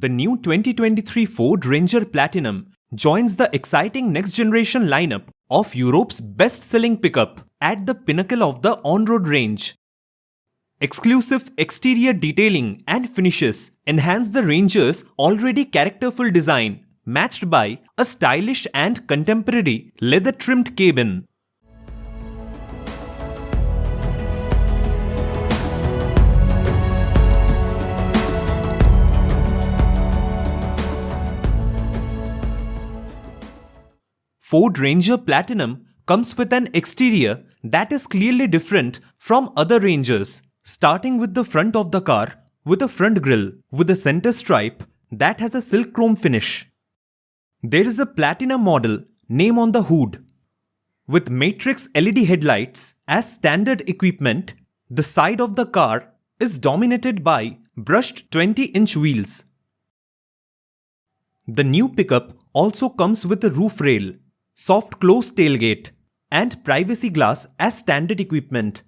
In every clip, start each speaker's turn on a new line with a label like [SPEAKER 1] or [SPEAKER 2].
[SPEAKER 1] The new 2023 Ford Ranger Platinum joins the exciting next-generation lineup of Europe's best-selling pickup at the pinnacle of the on-road range. Exclusive exterior detailing and finishes enhance the Ranger's already characterful design, matched by a stylish and contemporary leather-trimmed cabin. Ford Ranger Platinum comes with an exterior that is clearly different from other Rangers, starting with the front of the car with a front grille with a center stripe that has a silk chrome finish. There is a Platinum model name on the hood. With matrix LED headlights as standard equipment, the side of the car is dominated by brushed 20-inch wheels. The new pickup also comes with a roof rail, soft close tailgate, and privacy glass as standard equipment.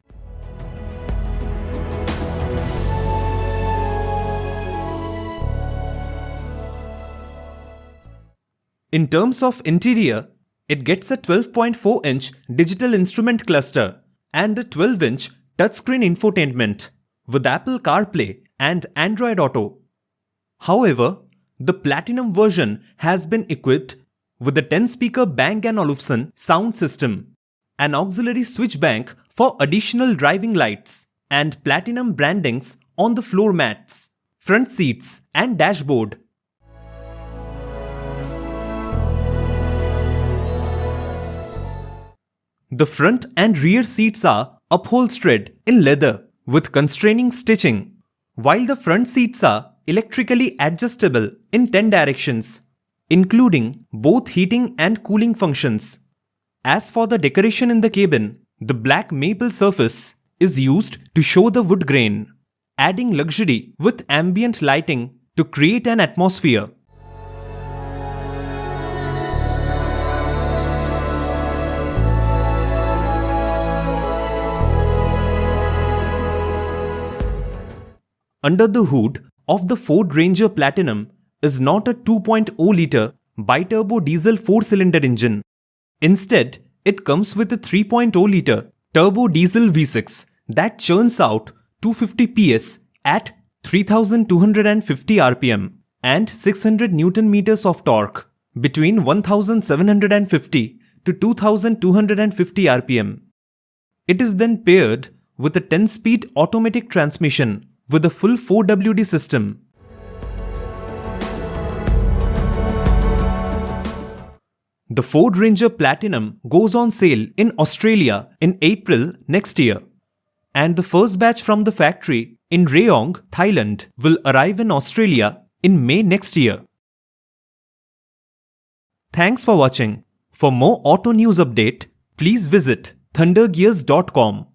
[SPEAKER 1] In terms of interior, it gets a 12.4-inch digital instrument cluster and a 12-inch touchscreen infotainment with Apple CarPlay and Android Auto. However, the Platinum version has been equipped with a 10-speaker Bang & Olufsen sound system, an auxiliary switch bank for additional driving lights, and Platinum brandings on the floor mats, front seats, and dashboard. The front and rear seats are upholstered in leather with constraining stitching, while the front seats are electrically adjustable in 10 directions, including both heating and cooling functions. As for the decoration in the cabin, the black maple surface is used to show the wood grain, adding luxury with ambient lighting to create an atmosphere. Under the hood of the Ford Ranger Platinum is not a 2.0-litre bi-turbo diesel 4-cylinder engine. Instead, it comes with a 3.0-litre turbo diesel V6 that churns out 250 PS at 3250 rpm and 600 Nm of torque between 1750 to 2250 rpm. It is then paired with a 10-speed automatic transmission with a full 4WD system. The Ford Ranger Platinum goes on sale in Australia in April next year, and the first batch from the factory in Rayong, Thailand will arrive in Australia in May next year. Thanks for watching. For more auto news update, please visit thundergears.com.